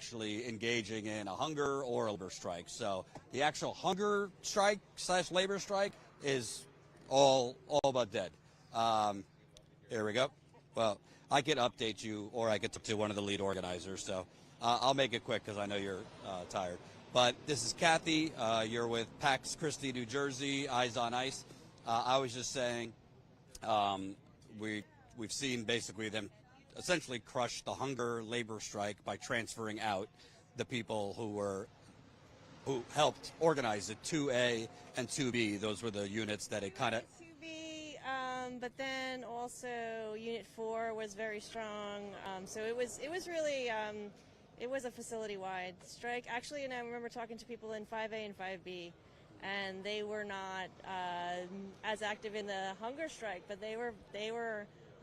actually engaging in a hunger or a labor strike. So the actual hunger strike / labor strike is all but dead. Here we go. Well, I could update you, or I could talk to one of the lead organizers. So I'll make it quick because I know you're tired. But this is Kathy. You're with PAX Christie, New Jersey, Eyes on Ice. I was just saying we've seen basically them essentially crush the hunger labor strike by transferring out the people who helped organize it. 2A and 2B, those were the units that it kind of... 2B, but then also Unit 4 was very strong. So it was really, it was a facility-wide strike. Actually, and I remember talking to people in 5A and 5B, and they were not as active in the hunger strike, but they were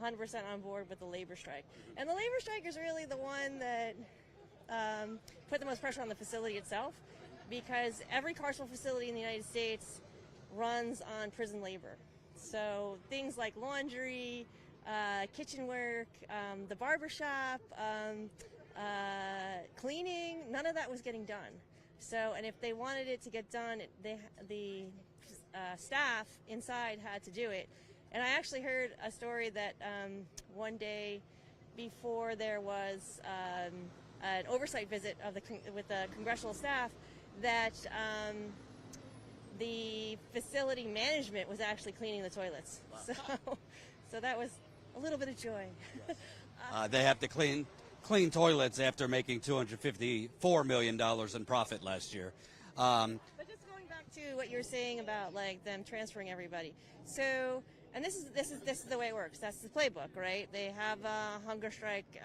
100% on board with the labor strike. And the labor strike is really the one that put the most pressure on the facility itself, because every carceral facility in the United States runs on prison labor. So things like laundry, kitchen work, the barbershop, cleaning, none of that was getting done. So, and if they wanted it to get done, the staff inside had to do it. And I actually heard a story that one day before there was an oversight visit with the congressional staff, that the facility management was actually cleaning the toilets. Wow. So that was a little bit of joy. They have to clean toilets after making $254 million in profit last year. But just going back to what you were saying about like them transferring everybody. So, and this is the way it works. That's the playbook, right? They have a hunger strike,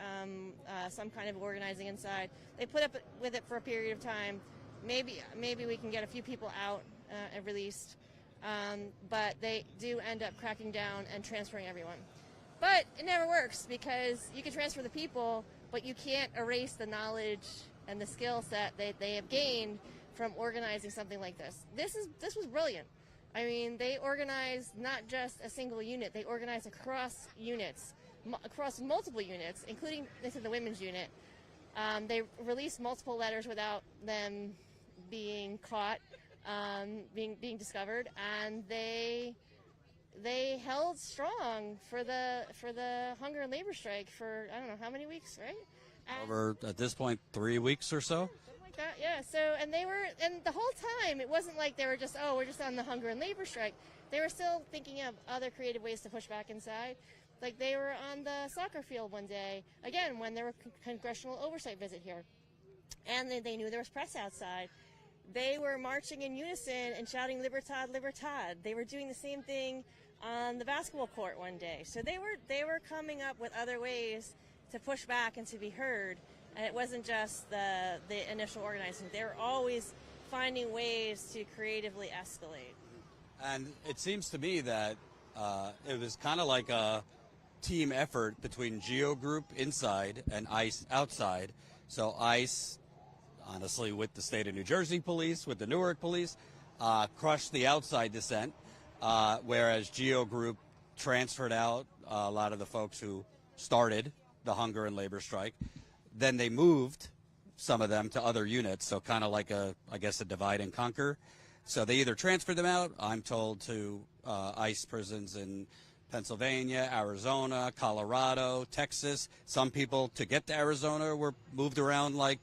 some kind of organizing inside. They put up with it for a period of time. Maybe we can get a few people out and released, but they do end up cracking down and transferring everyone. But it never works, because you can transfer the people, but you can't erase the knowledge and the skill set that they have gained from organizing something like this. This was brilliant. I mean, they organized not just a single unit, they organized across units, across multiple units, including the women's unit. They released multiple letters without them being caught, being discovered, and they held strong for the hunger and labor strike for, I don't know how many weeks, right? Over at this point 3 weeks or so. Something like that, yeah. So and the whole time it wasn't like they were just, we're just on the hunger and labor strike. They were still thinking of other creative ways to push back inside. Like they were on the soccer field one day, again, when there were congressional oversight visit here. And they knew there was press outside. They were marching in unison and shouting "Libertad, Libertad." They were doing the same thing on the basketball court one day. So they were coming up with other ways to push back and to be heard. And it wasn't just the initial organizing. They were always finding ways to creatively escalate. And it seems to me that it was kind of like a team effort between Geo Group inside and ICE outside. So ICE, honestly, with the state of New Jersey police, with the Newark police, crushed the outside dissent, whereas Geo Group transferred out a lot of the folks who started the hunger and labor strike. Then they moved some of them to other units, so kind of like a divide and conquer. So they either transferred them out, I'm told, to ICE prisons in Pennsylvania, Arizona, Colorado, Texas. Some people, to get to Arizona, were moved around like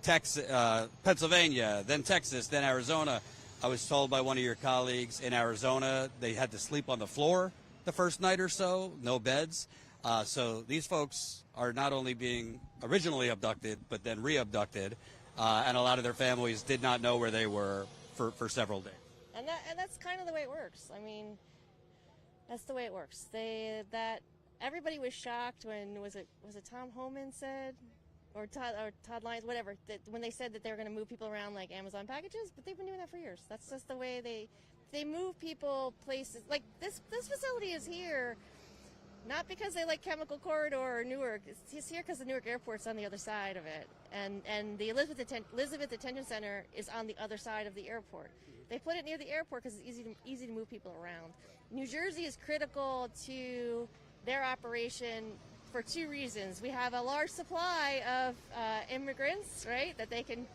Pennsylvania, then Texas, then Arizona. I was told by one of your colleagues in Arizona they had to sleep on the floor the first night or so, no beds. So these folks are not only being originally abducted, but then re-abducted, and a lot of their families did not know where they were for several days. And that's kind of the way it works. I mean, that's the way it works. Everybody was shocked when was it Tom Homan said, or Todd Lyons, whatever, that when they said that they were going to move people around like Amazon packages, but they've been doing that for years. That's just the way they move people places. Like this facility is here not because they like Chemical Corridor or Newark. It's here because the Newark Airport's on the other side of it, and the Elizabeth Detention Center is on the other side of the airport. They put it near the airport because it's easy to move people around. New Jersey is critical to their operation for two reasons. We have a large supply of immigrants, right, that they can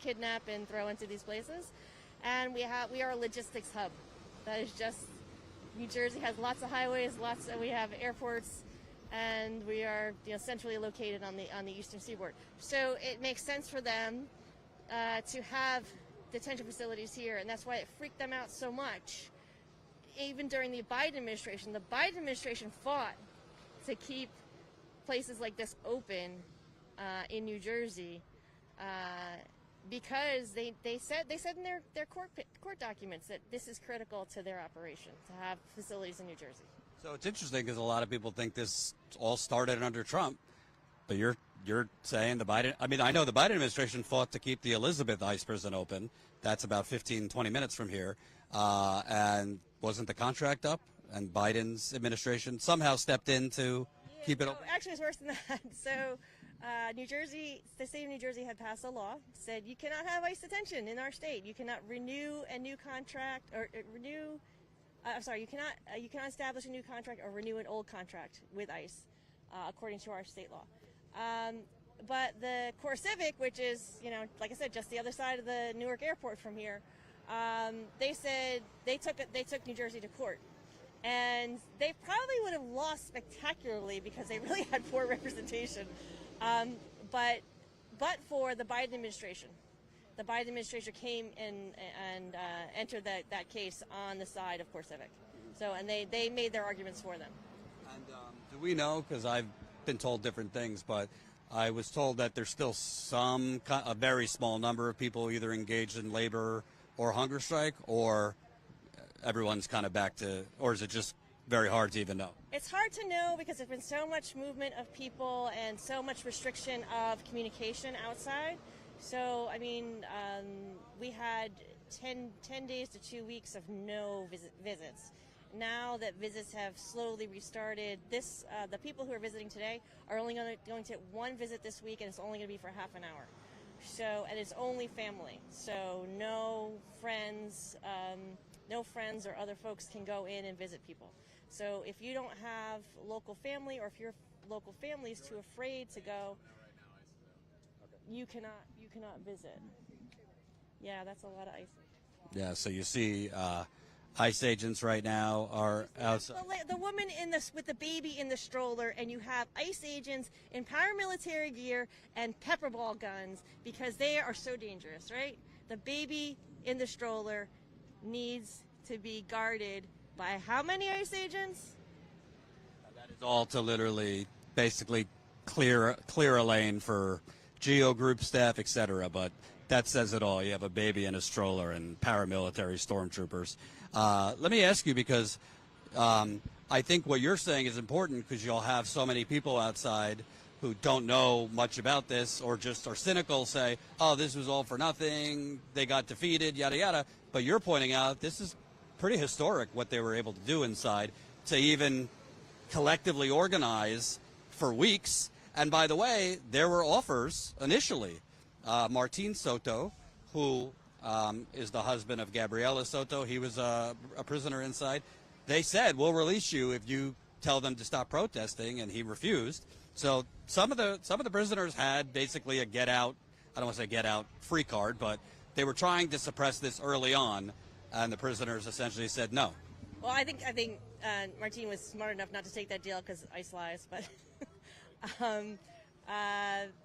kidnap and throw into these places, and we are a logistics hub. That is just, New Jersey has lots of highways, we have airports, and we are centrally located on the eastern seaboard. So it makes sense for them to have detention facilities here, and that's why it freaked them out so much. Even during the Biden administration fought to keep places like this open in New Jersey because they said in their court documents that this is critical to their operation, to have facilities in New Jersey. So it's interesting because a lot of people think this all started under Trump, but you're saying the Biden. I mean, I know the Biden administration fought to keep the Elizabeth ICE prison open. That's about 15, 20 minutes from here, and wasn't the contract up? And Biden's administration somehow stepped in to keep it open? Actually, it's worse than that. So New Jersey, the state of New Jersey had passed a law, said you cannot have ICE detention in our state. You cannot renew a new contract or you cannot establish a new contract or renew an old contract with ICE, according to our state law. But the CoreCivic, which is, like I said, just the other side of the Newark airport from here, they said they took New Jersey to court. And they probably would have lost spectacularly because they really had poor representation. But for the Biden administration. The Biden administration came and entered that case on the side of CoreCivic. So, and they made their arguments for them. And do we know, because I've been told different things, but I was told that there's still a very small number of people either engaged in labor or hunger strike, or everyone's kind of back to, or is it just very hard to even know? It's hard to know because there's been so much movement of people and so much restriction of communication outside. So, I mean, we had 10 days to 2 weeks of no visits. Now that visits have slowly restarted, the people who are visiting today are only going to get one visit this week, and it's only going to be for half an hour. So, and it's only family. So no friends or other folks can go in and visit people. So if you don't have local family, or if your local family is too afraid to go, you cannot visit. Yeah, that's a lot of ICE. Yeah, so you see ICE agents right now are outside. The woman with the baby in the stroller, and you have ICE agents in paramilitary gear and pepper ball guns because they are so dangerous, right? The baby in the stroller needs to be guarded by how many ICE agents? That is all to literally basically clear a lane for GEO group staff, etc. But that says it all. You have a baby in a stroller and paramilitary stormtroopers. Let me ask you, because I think what you're saying is important, because you'll have so many people outside who don't know much about this or just are cynical, say, oh, this was all for nothing, they got defeated, yada, yada. But you're pointing out this is pretty historic what they were able to do inside, to even collectively organize for weeks. And by the way, there were offers initially. Martin Soto, who is the husband of Gabriela Soto, he was a prisoner inside. They said, we'll release you if you tell them to stop protesting, and he refused. So some of the prisoners had basically a get out, I don't want to say get out free card, but they were trying to suppress this early on, and the prisoners essentially said no. Well, I think Martin was smart enough not to take that deal because ICE lies, but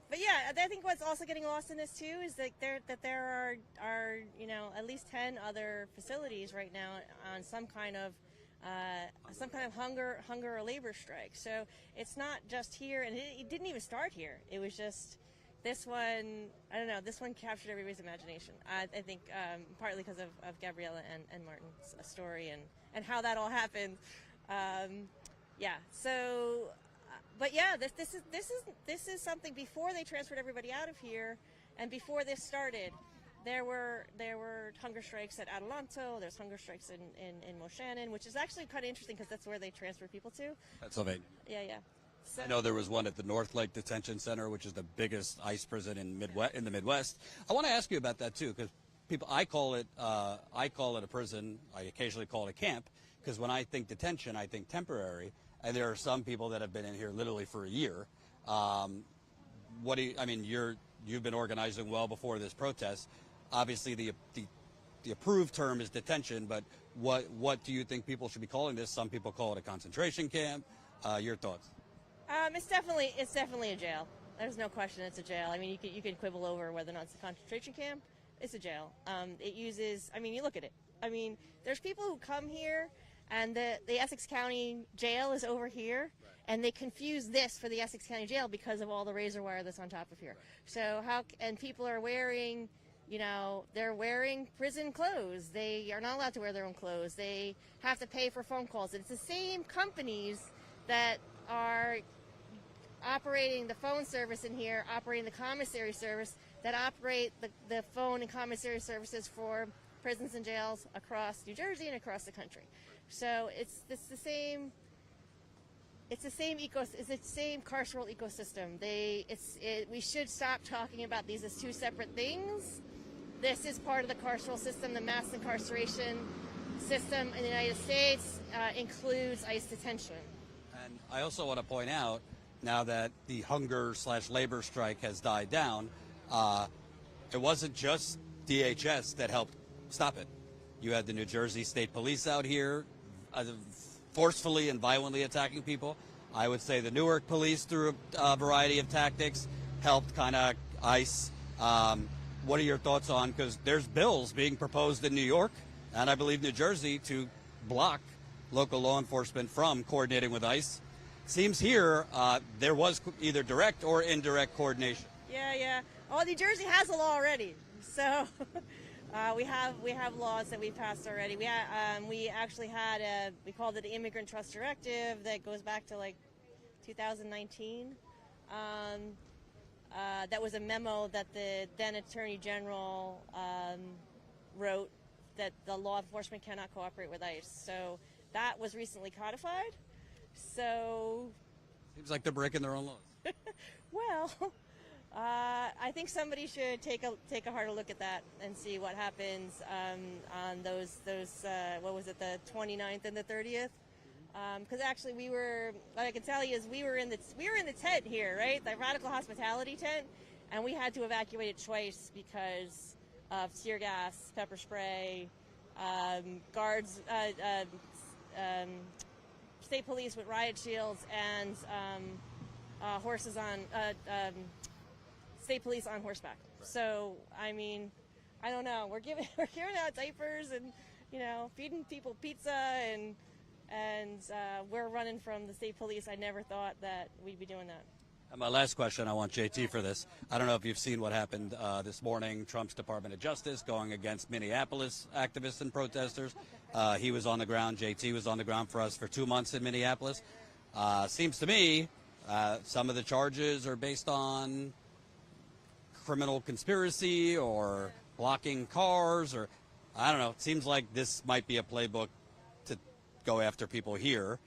but yeah, I think what's also getting lost in this too is that there are at least 10 other facilities right now on some kind of hunger or labor strike. So it's not just here, and it didn't even start here. It was just this one. I don't know. This one captured everybody's imagination. I think partly because of Gabriela and Martin's story and how that all happened. Yeah. So. But yeah, this is something. Before they transferred everybody out of here, and before this started, there were hunger strikes at Adelanto. There's hunger strikes in Moshannon, which is actually kind of interesting because that's where they transfer people to. Pennsylvania. Yeah. So, I know there was one at the North Lake Detention Center, which is the biggest ICE prison in the Midwest. I want to ask you about that too, because I call it a prison. I occasionally call it a camp, because when I think detention, I think temporary. and there are some people that have been in here literally for a year. What do you, I mean, you've been organizing well before this protest. Obviously, the approved term is detention, but what do you think people should be calling this? Some people call it a concentration camp. Your thoughts? It's definitely a jail. There's no question it's a jail. I mean, you can quibble over whether or not it's a concentration camp. It's a jail. It uses, I mean, you look at it. I mean, there's people who come here, and the Essex County Jail is over here, and they confuse this for the Essex County Jail because of all the razor wire that's on top of here. So and people are wearing, they're wearing prison clothes. They are not allowed to wear their own clothes. They have to pay for phone calls. It's the same companies that are operating the phone service in here, operating the commissary service, that operate the phone and commissary services for prisons and jails across New Jersey and across the country. So it's the same carceral ecosystem. We should stop talking about these as two separate things. This is part of the carceral system. The mass incarceration system in the United States includes ICE detention. And I also want to point out, now that the hunger/labor strike has died down, it wasn't just DHS that helped stop it. You had the New Jersey State Police out here forcefully and violently attacking people. I would say the Newark Police, through a variety of tactics, helped kind of ICE. What are your thoughts on, because there's bills being proposed in New York and I believe New Jersey to block local law enforcement from coordinating with ICE. Seems here there was either direct or indirect coordination. Yeah. Oh, New Jersey has a law already. So we have laws that we passed already. We actually had we called it the Immigrant Trust Directive that goes back to like 2019. That was a memo that the then Attorney General wrote, that the law enforcement cannot cooperate with ICE. So that was recently codified. So seems like they're breaking their own laws. Well, I think somebody should take a harder look at that and see what happens on those what was it, the 29th and the 30th? Because actually what I can tell you is we were in the tent here, right? The Radical Hospitality tent, and we had to evacuate it twice because of tear gas, pepper spray, guards, state police with riot shields, and horses on state police on horseback. Right. So I mean, I don't know. We're giving out diapers and feeding people pizza and we're running from the state police. I never thought that we'd be doing that. And my last question, I want JT for this. I don't know if you've seen what happened this morning. Trump's Department of Justice going against Minneapolis activists and protesters. He was on the ground. JT was on the ground for us for 2 months in Minneapolis. Seems to me some of the charges are based on criminal conspiracy or blocking cars, or I don't know. It seems like this might be a playbook to go after people here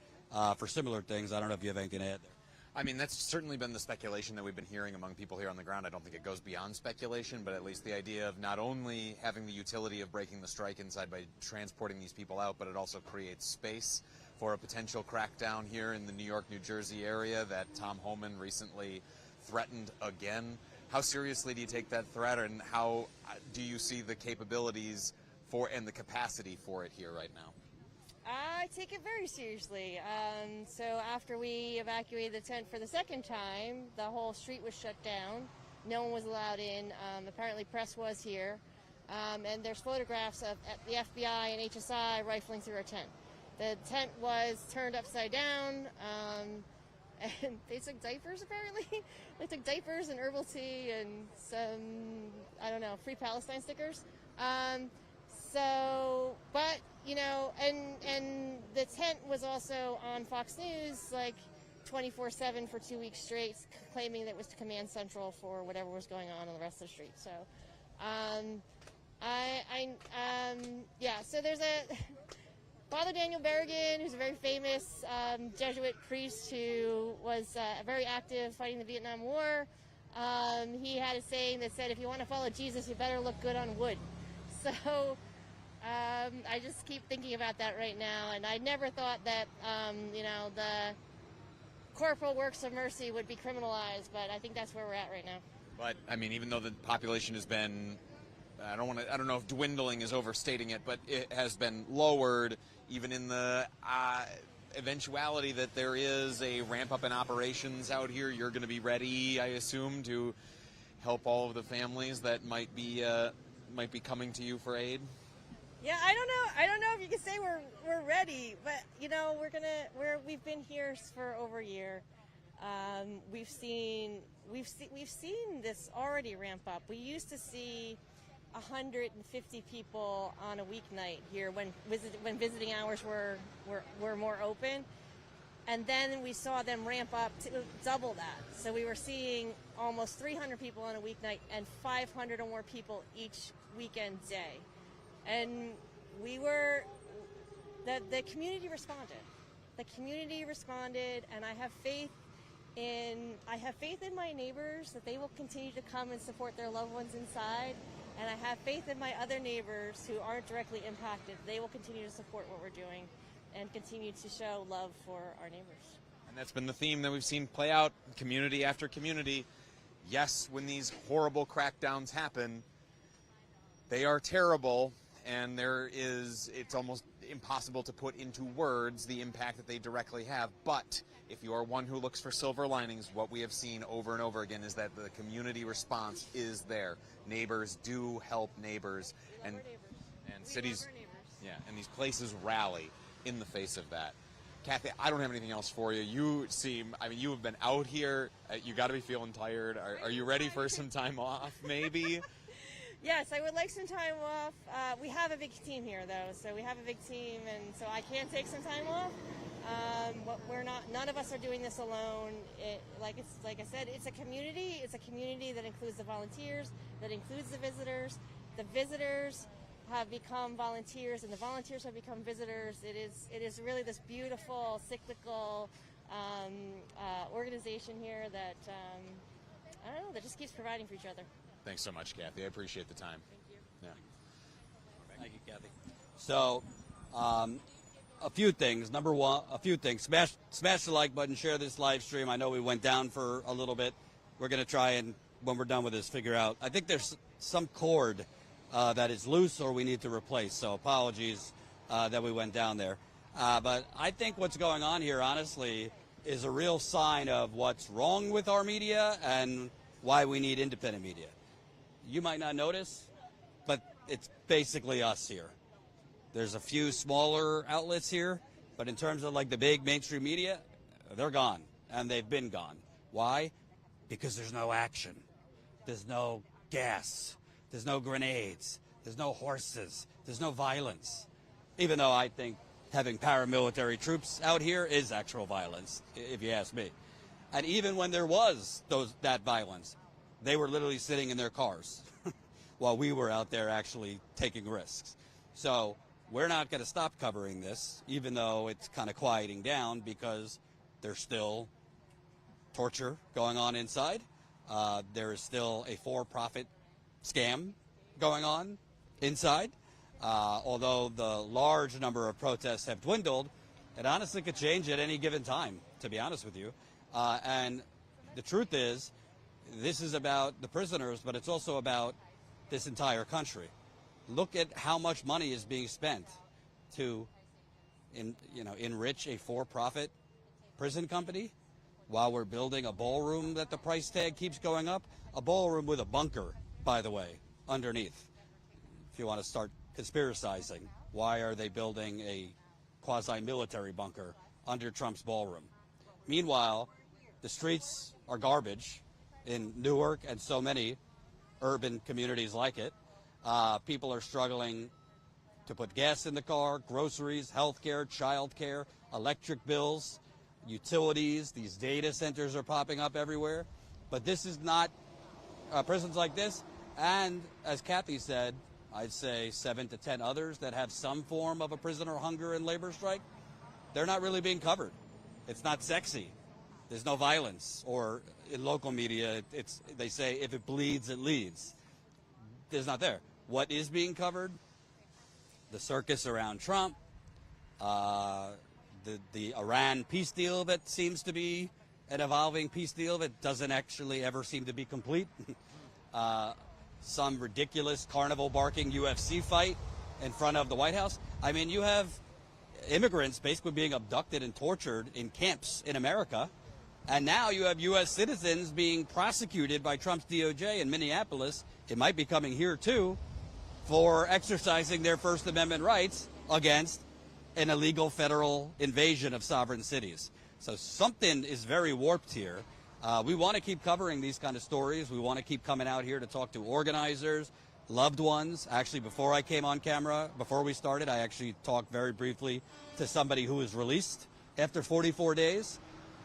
for similar things. I don't know if you have anything to add there. I mean, that's certainly been the speculation that we've been hearing among people here on the ground. I don't think it goes beyond speculation, but at least the idea of not only having the utility of breaking the strike inside by transporting these people out, but it also creates space for a potential crackdown here in the New York, New Jersey area that Tom Homan recently threatened again. How seriously do you take that threat, and how do you see the capabilities for and the capacity for it here right now? I take it very seriously. So after we evacuated the tent for the second time, the whole street was shut down. No one was allowed in. Apparently press was here. And there's photographs of the FBI and HSI rifling through our tent. The tent was turned upside down, and they took diapers, apparently. They took diapers and herbal tea and some, I don't know, Free Palestine stickers. And the tent was also on Fox News, like 24/7 for 2 weeks straight, claiming that it was command central for whatever was going on the rest of the street. So, so there's a Father Daniel Berrigan, who's a very famous Jesuit priest who was very active fighting the Vietnam War. He had a saying that said, if you want to follow Jesus, you better look good on wood. So I just keep thinking about that right now, and I never thought that corporal works of mercy would be criminalized, but I think that's where we're at right now. But I mean, even though the population has been, I don't know if dwindling is overstating it, but it has been lowered, even in the eventuality that there is a ramp up in operations out here. You're going to be ready, I assume, to help all of the families that might be coming to you for aid. Yeah, I don't know if you can say we're ready, but you know, we've been here for over a year. We've seen this already ramp up. We used to see 150 people on a weeknight here when visiting hours were more open, and then we saw them ramp up to double that. So we were seeing almost 300 people on a weeknight and 500 or more people each weekend day. And the community responded. The community responded, and I have faith in my neighbors that they will continue to come and support their loved ones inside. And I have faith in my other neighbors who aren't directly impacted. They will continue to support what we're doing and continue to show love for our neighbors. And that's been the theme that we've seen play out community after community. Yes, when these horrible crackdowns happen, they are terrible, and it's almost impossible to put into words the impact that they directly have. But if you are one who looks for silver linings, what we have seen over and over again is that the community response is there. Neighbors do help neighbors, and cities, yeah, and these places rally in the face of that. Kathy, I don't have anything else for you. You have been out here. You got to be feeling tired. Are you ready for some time off, maybe? Yes, I would like some time off. We have a big team here, though, so we have a big team, and so I can take some time off. None of us are doing this alone. Like I said, it's a community. It's a community that includes the volunteers, that includes the visitors. The visitors have become volunteers, and the volunteers have become visitors. It is really this beautiful cyclical organization here that I don't know, that just keeps providing for each other. Thanks so much, Kathy. I appreciate the time. Thank you. Yeah. Thank you, Kathy. So, a few things. Number one, smash the like button, share this live stream. I know we went down for a little bit. We're going to try and, when we're done with this, figure out. I think there's some cord that is loose or we need to replace. So apologies that we went down there. But I think what's going on here, honestly, is a real sign of what's wrong with our media and why we need independent media. You might not notice, but it's basically us here. There's a few smaller outlets here, but in terms of like the big mainstream media, they're gone, and they've been gone. Why? Because there's no action. There's no gas. There's no grenades. There's no horses. There's no violence. Even though I think having paramilitary troops out here is actual violence, if you ask me. And even when there was that violence, they were literally sitting in their cars while we were out there actually taking risks. So we're not going to stop covering this, even though it's kind of quieting down, because there's still torture going on inside. There is still a for-profit scam going on inside. Although the large number of protests have dwindled, it honestly could change at any given time, to be honest with you. And the truth is, this is about the prisoners, but it's also about this entire country. Look at how much money is being spent to enrich a for-profit prison company while we're building a ballroom that the price tag keeps going up. A ballroom with a bunker, by the way, underneath. If you want to start conspiracizing, why are they building a quasi-military bunker under Trump's ballroom? Meanwhile, the streets are garbage in Newark and so many urban communities like it. People are struggling to put gas in the car, groceries, healthcare, childcare, electric bills, utilities. These data centers are popping up everywhere. But this is not prisons like this. And as Kathy said, I'd say 7 to 10 others that have some form of a prisoner hunger and labor strike. They're not really being covered. It's not sexy. There's no violence. Or in local media, they say if it bleeds, it leads. There's not there. What is being covered? The circus around Trump, the Iran peace deal that seems to be an evolving peace deal that doesn't actually ever seem to be complete. Some ridiculous carnival barking UFC fight in front of the White House. I mean, you have immigrants basically being abducted and tortured in camps in America. And now you have U.S. citizens being prosecuted by Trump's DOJ in Minneapolis. It might be coming here, too, for exercising their First Amendment rights against an illegal federal invasion of sovereign cities. So something is very warped here. We want to keep covering these kind of stories. We want to keep coming out here to talk to organizers, loved ones. Actually, before I came on camera, before we started, I actually talked very briefly to somebody who was released after 44 days.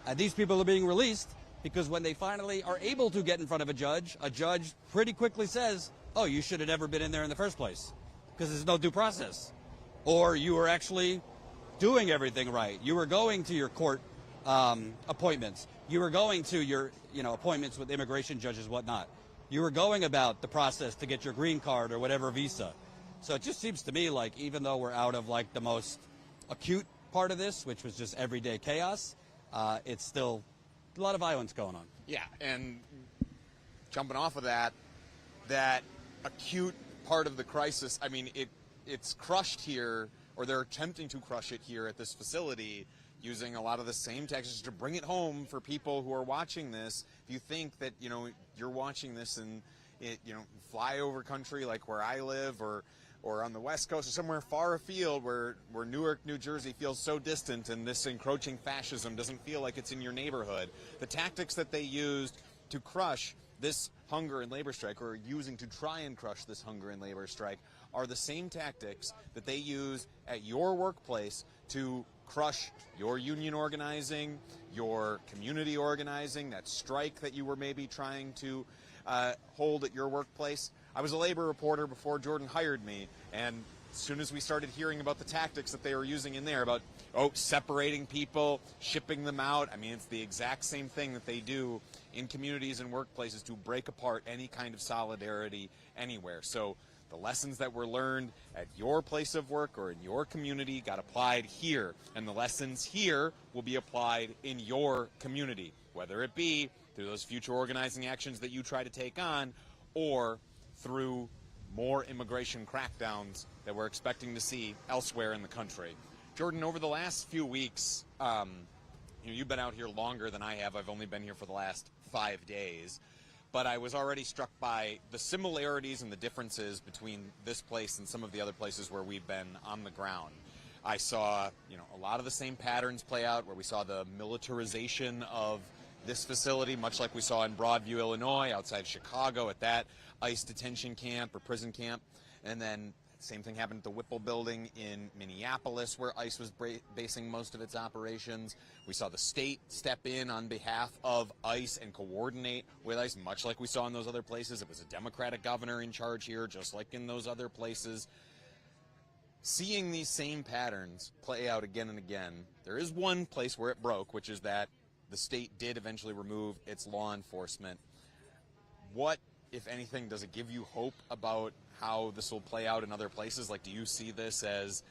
And these people are being released because when they finally are able to get in front of a judge pretty quickly says, oh, you should have never been in there in the first place because there's no due process. Or you were actually doing everything right. You were going to your court appointments. You were going to your appointments with immigration judges, whatnot. You were going about the process to get your green card or whatever visa. So it just seems to me like even though we're out of like the most acute part of this, which was just everyday chaos, it's still a lot of violence going on. Yeah, and jumping off of that acute part of the crisis, I mean, it's crushed here, or they're attempting to crush it here at this facility using a lot of the same tactics to bring it home for people who are watching this. If you think that, you're watching this in, flyover country like where I live or on the West Coast or somewhere far afield where Newark, New Jersey feels so distant and this encroaching fascism doesn't feel like it's in your neighborhood. The tactics that they used to crush this hunger and labor strike, or using to try and crush this hunger and labor strike, are the same tactics that they use at your workplace to crush your union organizing, your community organizing, that strike that you were maybe trying to hold at your workplace. I was a labor reporter before Jordan hired me, and as soon as we started hearing about the tactics that they were using in there about, separating people, shipping them out, I mean, it's the exact same thing that they do in communities and workplaces to break apart any kind of solidarity anywhere. So the lessons that were learned at your place of work or in your community got applied here, and the lessons here will be applied in your community, whether it be through those future organizing actions that you try to take on or through more immigration crackdowns that we're expecting to see elsewhere in the country. Jordan, over the last few weeks, you've been out here longer than I have. I've only been here for the last 5 days. But I was already struck by the similarities and the differences between this place and some of the other places where we've been on the ground. I saw, a lot of the same patterns play out where we saw the militarization of this facility, much like we saw in Broadview, Illinois, outside Chicago at that ICE detention camp or prison camp. And then same thing happened at the Whipple building in Minneapolis, where ICE was basing most of its operations. We saw the state step in on behalf of ICE and coordinate with ICE, much like we saw in those other places. It was a Democratic governor in charge here, just like in those other places. Seeing these same patterns play out again and again, there is one place where it broke, which is that the state did eventually remove its law enforcement. What, if anything, does it give you hope about how this will play out in other places? Like, do you see this as,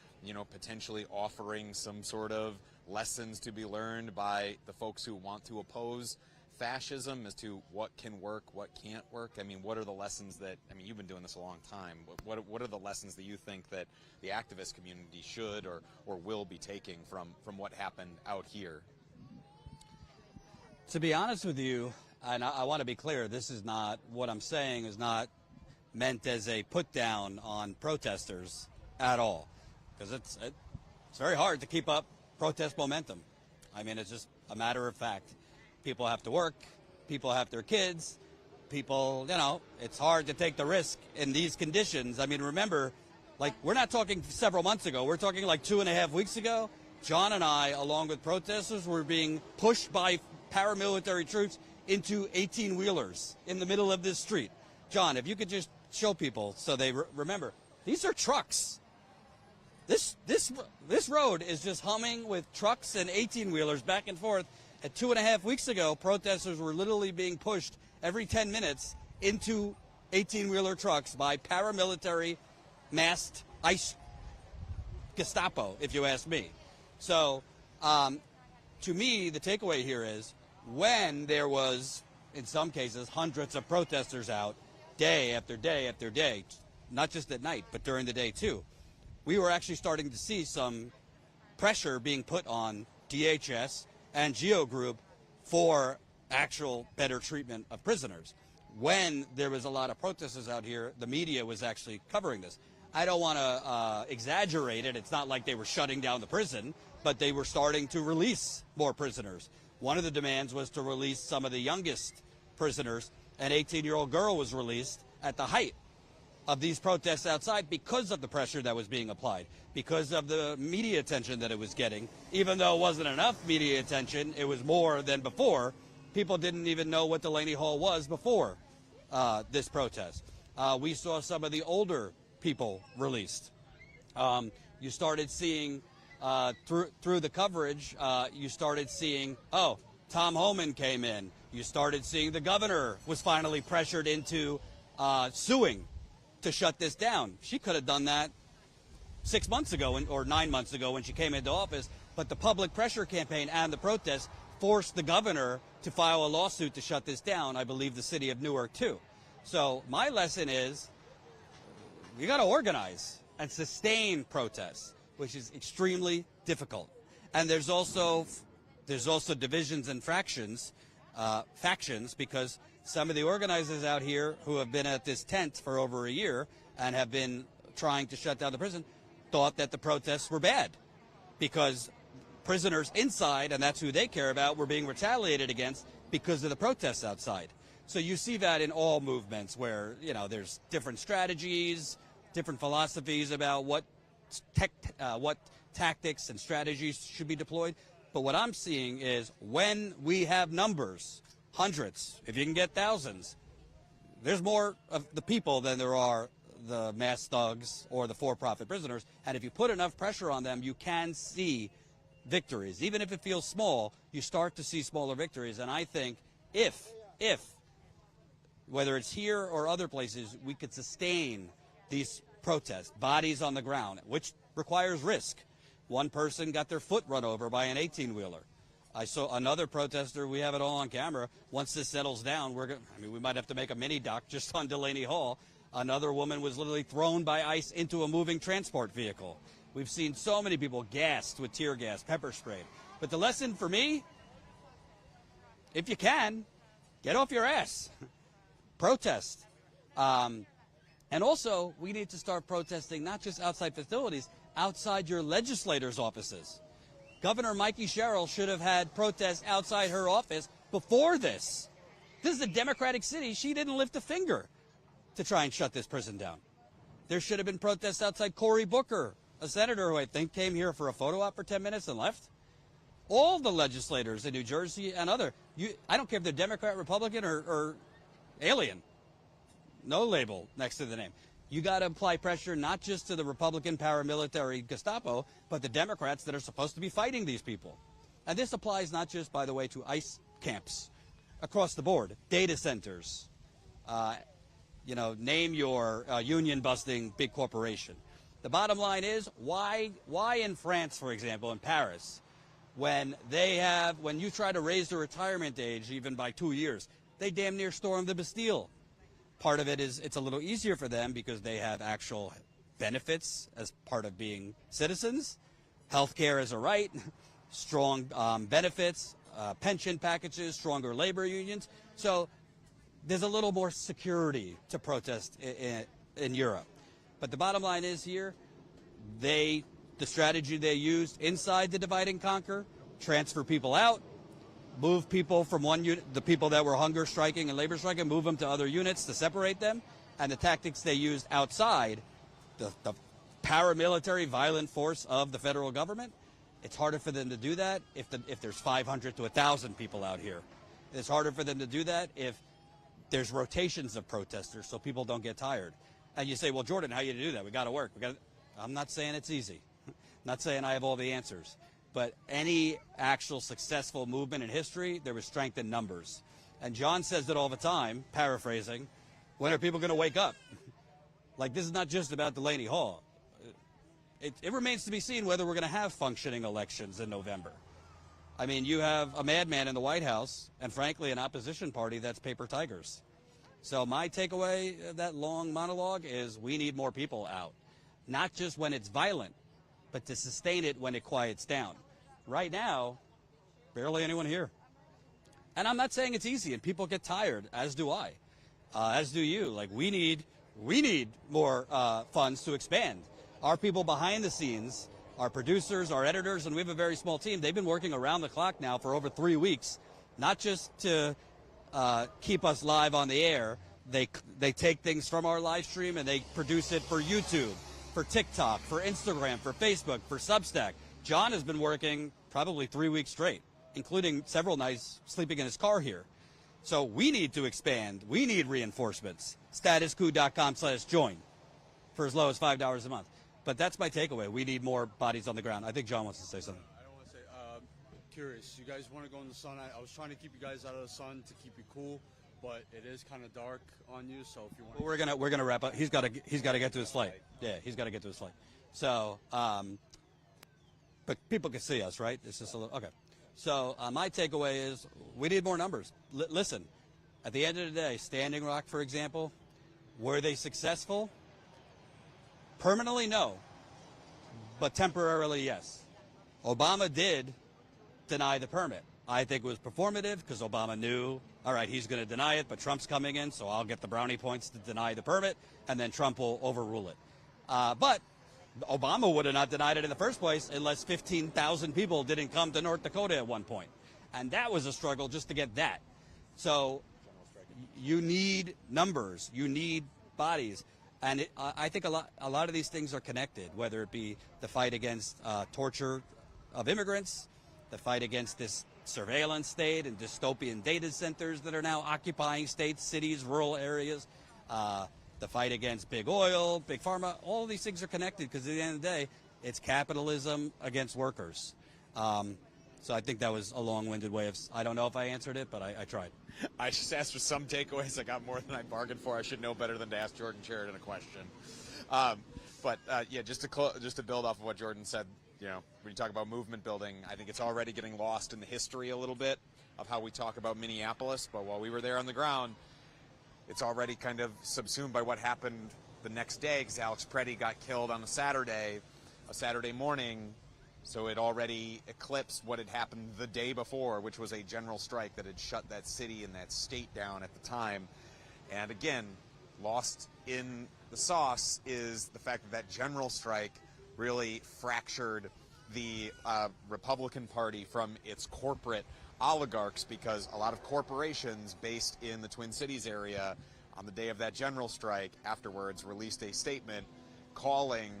potentially offering some sort of lessons to be learned by the folks who want to oppose fascism as to what can work, what can't work? I mean, what are the lessons that, you've been doing this a long time. What are the lessons that you think that the activist community should or will be taking from what happened out here? To be honest with you, and I want to be clear, this is not, what I'm saying is not meant as a put down on protesters at all, because it's very hard to keep up protest momentum. It's just a matter of fact. People have to work, people have their kids, people, it's hard to take the risk in these conditions. Remember, we're not talking several months ago, we're talking 2.5 weeks ago. John and I, along with protesters, were being pushed by paramilitary troops into 18-wheelers in the middle of this street. John, if you could just show people so they remember, these are trucks. This road is just humming with trucks and 18-wheelers back and forth. And 2.5 weeks ago, protesters were literally being pushed every 10 minutes into 18-wheeler trucks by paramilitary masked ICE Gestapo, if you ask me. So, to me, the takeaway here is when there was, in some cases, hundreds of protesters out day after day after day, not just at night, but during the day too, we were actually starting to see some pressure being put on DHS and Geo Group for actual better treatment of prisoners. When there was a lot of protesters out here, the media was actually covering this. I don't want to exaggerate it. It's not like they were shutting down the prison, but they were starting to release more prisoners. One of the demands was to release some of the youngest prisoners. An 18-year-old girl was released at the height of these protests outside because of the pressure that was being applied, because of the media attention that it was getting. Even though it wasn't enough media attention, it was more than before. People didn't even know what Delaney Hall was before this protest. We saw some of the older people released. You started seeing through the coverage, you started seeing, oh, Tom Homan came in. You started seeing the governor was finally pressured into suing to shut this down. She could have done that 6 months ago or 9 months ago when she came into office, but the public pressure campaign and the protests forced the governor to file a lawsuit to shut this down. I believe the city of Newark too. So my lesson is you got to organize and sustain protests, which is extremely difficult. And there's also divisions and factions because some of the organizers out here who have been at this tent for over a year and have been trying to shut down the prison thought that the protests were bad because prisoners inside, and that's who they care about, were being retaliated against because of the protests outside. So you see that in all movements where, you know, there's different strategies, different philosophies about what tactics and strategies should be deployed. But what I'm seeing is when we have numbers, hundreds, if you can get thousands, there's more of the people than there are the mass thugs or the for-profit prisoners. And if you put enough pressure on them, you can see victories. Even if it feels small, you start to see smaller victories. And I think if whether it's here or other places, we could sustain these protests, bodies on the ground, which requires risk. One person got their foot run over by an 18-wheeler. I saw another protester, we have it all on camera. Once this settles down, we might have to make a mini doc just on Delaney Hall. Another woman was literally thrown by ICE into a moving transport vehicle. We've seen so many people gassed with tear gas, pepper spray. But the lesson for me, if you can, get off your ass. Protest. And also, we need to start protesting not just outside facilities, outside your legislators' offices. Governor Mikey Sherrill should have had protests outside her office before this. This is a Democratic city. She didn't lift a finger to try and shut this prison down. There should have been protests outside Cory Booker, a senator who I think came here for a photo op for 10 minutes and left. All the legislators in New Jersey and other, I don't care if they're Democrat, Republican, or alien. No label next to the name. You got to apply pressure not just to the Republican paramilitary Gestapo, but the Democrats that are supposed to be fighting these people. And this applies not just, by the way, to ICE camps across the board, data centers, name your union-busting big corporation. The bottom line is, why in France, for example, in Paris, when you try to raise the retirement age even by 2 years, they damn near storm the Bastille. Part of it is it's a little easier for them because they have actual benefits as part of being citizens. Healthcare is a right, strong benefits, pension packages, stronger labor unions. So there's a little more security to protest in Europe. But the bottom line is here, the strategy they used inside the divide and conquer, transfer people out, move people from one unit, the people that were hunger striking and labor striking, move them to other units to separate them. And the tactics they used outside, the paramilitary violent force of the federal government, it's harder for them to do that if there's 500 to 1,000 people out here. It's harder for them to do that if there's rotations of protesters so people don't get tired. And you say, well, Jordan, how you do that? We got to work. I'm not saying it's easy. I'm not saying I have all the answers. But any actual successful movement in history, there was strength in numbers. And John says it all the time, paraphrasing, when are people going to wake up? Like, this is not just about Delaney Hall. It remains to be seen whether we're going to have functioning elections in November. I mean, you have a madman in the White House and, frankly, an opposition party that's paper tigers. So my takeaway of that long monologue is we need more people out, not just when it's violent, but to sustain it when it quiets down. Right now, barely anyone here. And I'm not saying it's easy, and people get tired, as do I, as do you. Like, we need more funds to expand. Our people behind the scenes, our producers, our editors, and we have a very small team. They've been working around the clock now for over 3 weeks, not just to keep us live on the air. They take things from our live stream and they produce it for YouTube, for TikTok, for Instagram, for Facebook, for Substack. John has been working probably 3 weeks straight, including several nights sleeping in his car here. So we need to expand. We need reinforcements. Statusquo.com/join for as low as $5 a month. But that's my takeaway. We need more bodies on the ground. I think John wants to say something. I don't want to say, curious. You guys want to go in the sun? I was trying to keep you guys out of the sun to keep you cool, but it is kind of dark on you. So if you want, well, we're gonna wrap up. He's got to get to his flight. Yeah, he's got to get to his flight. So, but people can see us, right? It's just a little okay. So my takeaway is we need more numbers. Listen, at the end of the day, Standing Rock, for example, were they successful? Permanently, no, but temporarily, yes. Obama did deny the permit. I think it was performative because Obama knew, all right, he's going to deny it, but Trump's coming in, so I'll get the brownie points to deny the permit, and then Trump will overrule it. But Obama would have not denied it in the first place unless 15,000 people didn't come to North Dakota at one point. And that was a struggle just to get that. So you need numbers. You need bodies. And I think a lot of these things are connected, whether it be the fight against torture of immigrants, the fight against this surveillance state and dystopian data centers that are now occupying states, cities, rural areas, the fight against big oil, big pharma. All of these things are connected because at the end of the day, it's capitalism against workers. So I think that was a long-winded way of, I don't know if I answered it, but I tried. I just asked for some takeaways. I got more than I bargained for. I should know better than to ask Jordan Sheridan a question. Yeah, just to build off of what Jordan said, you know, when you talk about movement building, I think it's already getting lost in the history a little bit of how we talk about Minneapolis. But while we were there on the ground, it's already kind of subsumed by what happened the next day because Alex Preddy got killed on a Saturday morning. So it already eclipsed what had happened the day before, which was a general strike that had shut that city and that state down at the time. And again, lost in the sauce is the fact that that general strike really fractured the Republican Party from its corporate oligarchs because a lot of corporations based in the Twin Cities area on the day of that general strike afterwards released a statement calling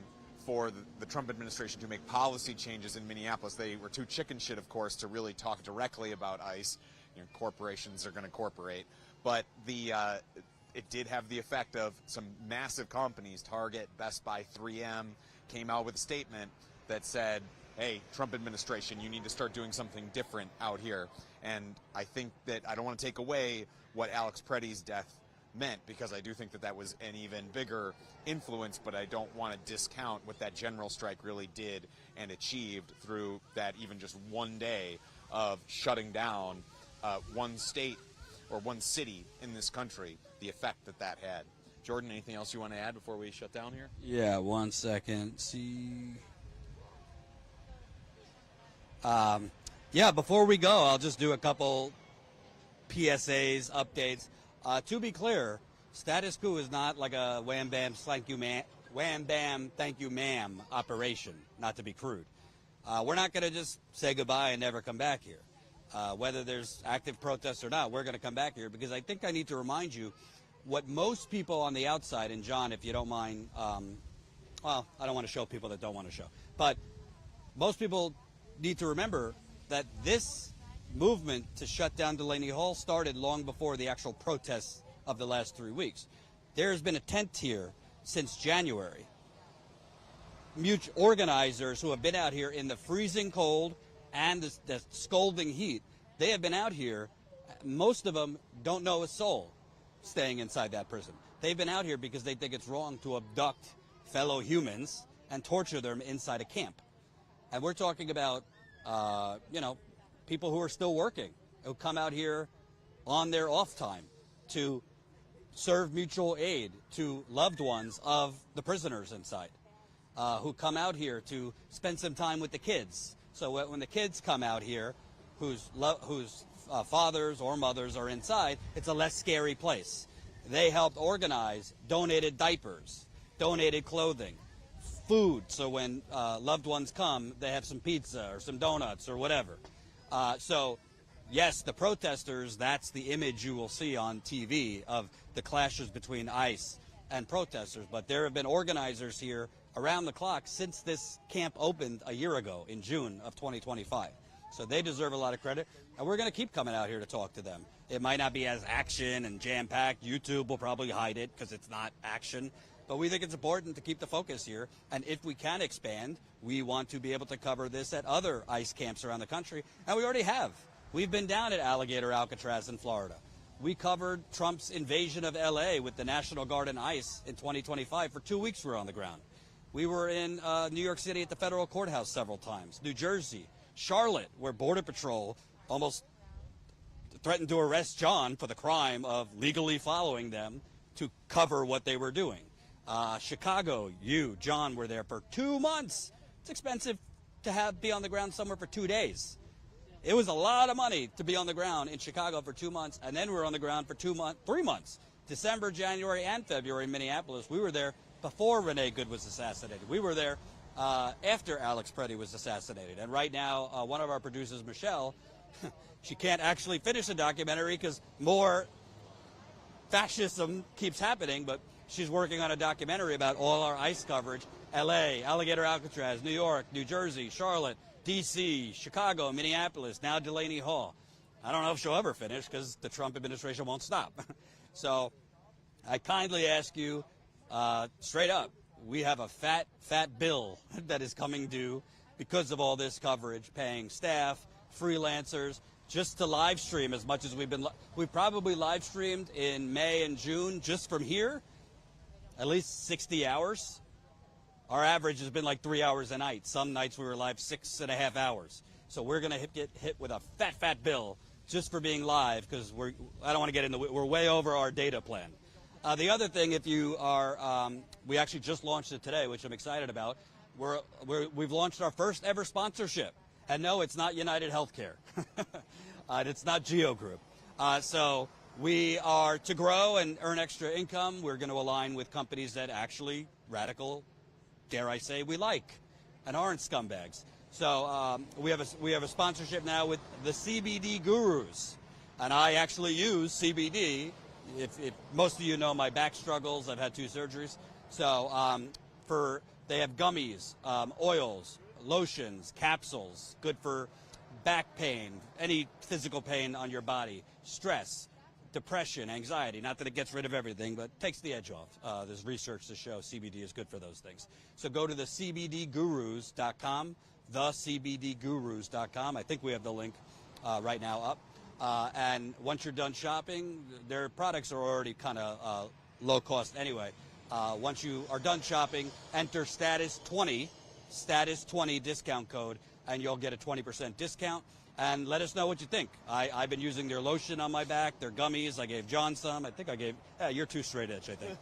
for the Trump administration to make policy changes in Minneapolis. They were too chicken shit, of course, to really talk directly about ICE. You know, corporations are going to corporate. But it did have the effect of some massive companies, Target, Best Buy, 3M, came out with a statement that said, hey, Trump administration, you need to start doing something different out here. And I think that I don't want to take away what Alex Preddy's death meant because I do think that that was an even bigger influence, but I don't want to discount what that general strike really did and achieved through that even just one day of shutting down one state or one city in this country, the effect that that had. Jordan, anything else you want to add before we shut down here? Yeah, 1 second. See. Yeah, before we go, I'll just do a couple PSAs, updates. To be clear, Status Quo is not like a wham bam thank you ma'am operation, not to be crude. We're not going to just say goodbye and never come back here. Whether there's active protests or not, we're going to come back here because I think I need to remind you what most people on the outside, and John, if you don't mind, well, I don't want to show people that don't want to show, but most people need to remember that this movement to shut down Delaney Hall started long before the actual protests of the last 3 weeks. There has been a tent here since January. Organizers who have been out here in the freezing cold and the scalding heat, they have been out here. Most of them don't know a soul staying inside that prison. They've been out here because they think it's wrong to abduct fellow humans and torture them inside a camp. And we're talking about, people who are still working, who come out here on their off time to serve mutual aid to loved ones of the prisoners inside, who come out here to spend some time with the kids. So when the kids come out here, whose fathers or mothers are inside, it's a less scary place. They helped organize, donated diapers, donated clothing, food, so when loved ones come, they have some pizza or some donuts or whatever. So, yes, the protesters, that's the image you will see on TV of the clashes between ICE and protesters. But there have been organizers here around the clock since this camp opened a year ago in June of 2025. So they deserve a lot of credit, and we're going to keep coming out here to talk to them. It might not be as action and jam-packed. YouTube will probably hide it because it's not action. But we think it's important to keep the focus here. And if we can expand, we want to be able to cover this at other ICE camps around the country. And we already have. We've been down at Alligator Alcatraz in Florida. We covered Trump's invasion of L.A. with the National Guard and ICE in 2025. For 2 weeks we were on the ground. We were in New York City at the federal courthouse several times, New Jersey, Charlotte, where Border Patrol almost threatened to arrest John for the crime of legally following them to cover what they were doing. Chicago, John, were there for 2 months. It's expensive to be on the ground somewhere for 2 days. It was a lot of money to be on the ground in Chicago for 2 months, and then we were on the ground for 3 months. December, January, and February in Minneapolis. We were there before Renee Good was assassinated. We were there after Alex Preddy was assassinated. And right now, one of our producers, Michelle, she can't actually finish the documentary because more fascism keeps happening, but she's working on a documentary about all our ICE coverage. L.A., Alligator Alcatraz, New York, New Jersey, Charlotte, D.C., Chicago, Minneapolis, now Delaney Hall. I don't know if she'll ever finish because the Trump administration won't stop. So I kindly ask you, straight up, we have a fat bill that is coming due because of all this coverage, paying staff, freelancers, just to live stream as much as we've probably live streamed in May and June just from here, at least 60 hours. Our average has been like 3 hours a night. Some nights we were live 6.5 hours. So we're going to get hit with a fat bill just for being live because I don't want to get into it. We're way over our data plan. The other thing, if you are, we actually just launched it today, which I'm excited about. We've launched our first ever sponsorship. And no, it's not United Healthcare. It's not Geo Group. So we are, to grow and earn extra income, we're going to align with companies that actually radical, dare I say, we like and aren't scumbags. So we have a sponsorship now with the CBD Gurus. And I actually use CBD. If most of you know my back struggles, I've had 2 surgeries. So they have gummies, oils, lotions, capsules, good for back pain, any physical pain on your body, stress, depression, anxiety. Not that it gets rid of everything, but takes the edge off. There's research to show CBD is good for those things. So go to the CBDgurus.com, thecbdgurus.com. I think we have the link right now up. And once you're done shopping, their products are already kind of low cost anyway. Once you are done shopping, enter status20 discount code, and you'll get a 20% discount. And let us know what you think. I've been using their lotion on my back, their gummies. I gave John some. I think I gave, you're too straight edge, I think.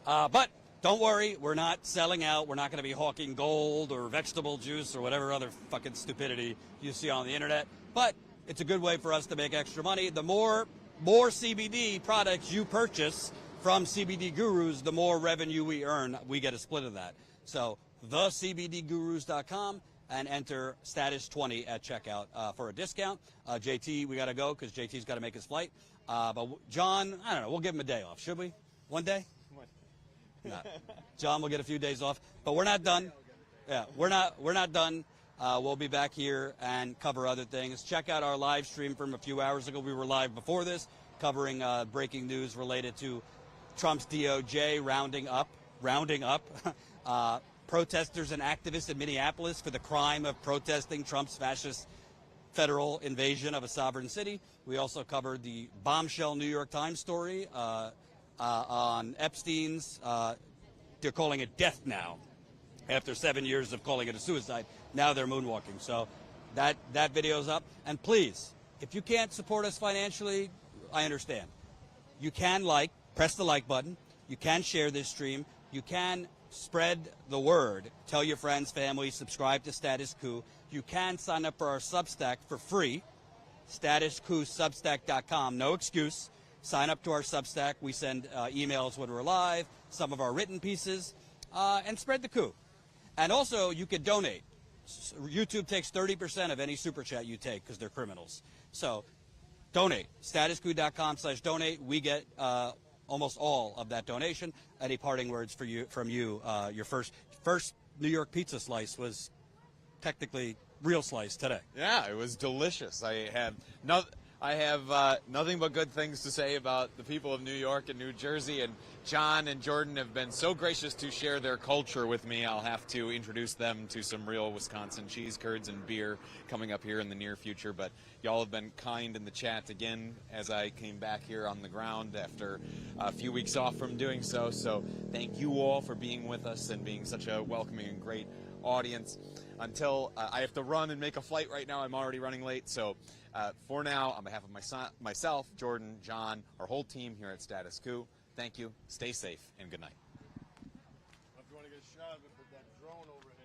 But don't worry, we're not selling out. We're not going to be hawking gold or vegetable juice or whatever other fucking stupidity you see on the internet. But it's a good way for us to make extra money. The more CBD products you purchase from CBD Gurus, the more revenue we earn. We get a split of that. So thecbdgurus.com and enter status20 at checkout for a discount. JT, we got to go because JT's got to make his flight. But John, I don't know, we'll give him a day off. Should we? One day? No. John will get a few days off. But we're not done. Yeah, we're not done. We'll be back here and cover other things. Check out our live stream from a few hours ago. We were live before this, covering breaking news related to Trump's DOJ rounding up protesters and activists in Minneapolis for the crime of protesting Trump's fascist federal invasion of a sovereign city. We also covered the bombshell New York Times story on Epstein's, they're calling it death now. After 7 years of calling it a suicide, now they're moonwalking. So that video's up. And please, if you can't support us financially, I understand. You can press the like button. You can share this stream. You can spread the word. Tell your friends, family, subscribe to Status Coup. You can sign up for our Substack for free, statuscousubstack.com. No excuse. Sign up to our Substack. We send emails when we're live, some of our written pieces, and spread the coup. And also, you could donate. YouTube takes 30% of any super chat you take because they're criminals. So donate. Statuscoup.com/donate. We get almost all of that donation. Any parting words from you? Your first New York pizza slice was technically real slice today. Yeah, it was delicious. I have nothing but good things to say about the people of New York and New Jersey, and John and Jordan have been so gracious to share their culture with me. I'll have to introduce them to some real Wisconsin cheese curds and beer coming up here in the near future, but y'all have been kind in the chat again as I came back here on the ground after a few weeks off from doing so. So thank you all for being with us and being such a welcoming and great audience. Until I have to run and make a flight right now, I'm already running late. So for now, on behalf of myself, Jordan, John, our whole team here at Status Coup, thank you, stay safe, and good night. If you want to get a shot of it, put that drone over here.